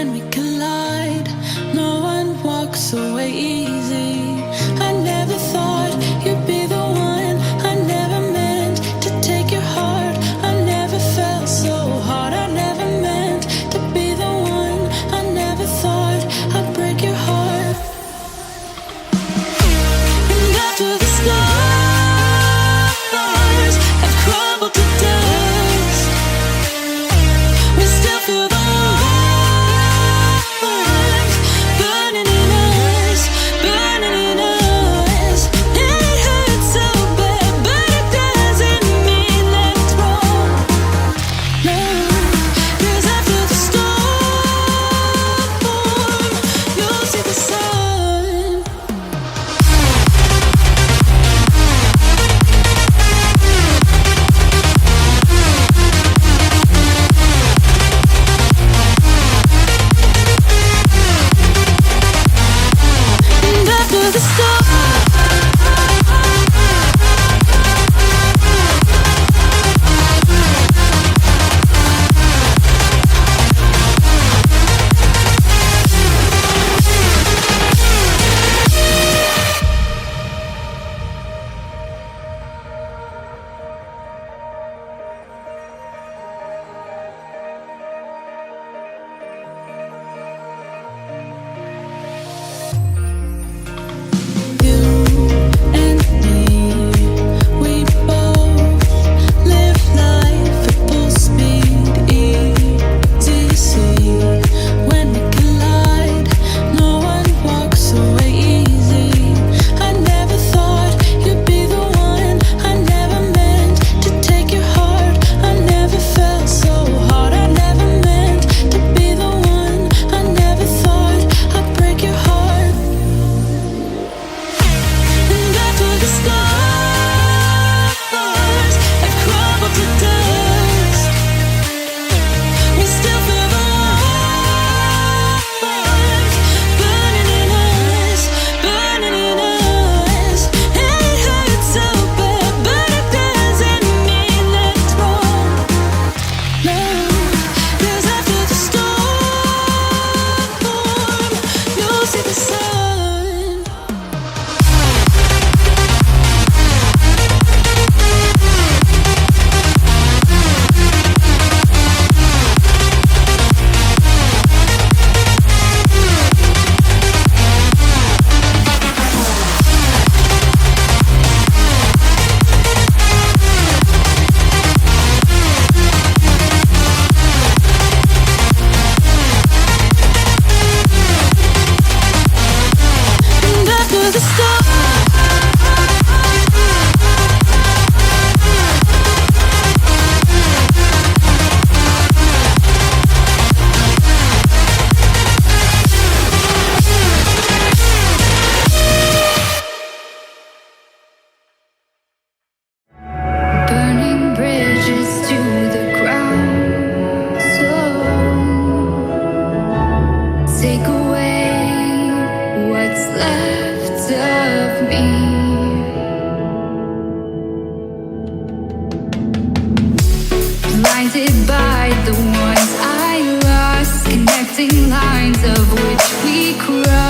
when we collide. No one walks away easy. I never thought you'd be the one. I never meant to take your heart. I never felt so hard. I never meant to be the one. I never thought I'd break your heart. And after the stars have crumbled to dust, we still feel the warmth burning in us, burning in us. And it hurts so bad, but it doesn't mean that it's wrong. No, 'cause after the storm, you'll see the sun. And after the storm, you and me, we both live life at full speed. Easy to see when we collide. No one walks away easy. I never thought you'd be the one. I never meant to take your heart. I never felt so hard. I never meant to be the one. I never thought I'd break your heart. And after the stars have crumbled to dust, we still feel the warmth burning in us, burning in us. And it hurts so bad, but it doesn't mean that it's wrong. No, 'cause after the storm, you'll see the sun. And after the storm, burning bridges to the ground. So take away what's left of me. Blinded by the ones I lost, connecting lines of which we crossed.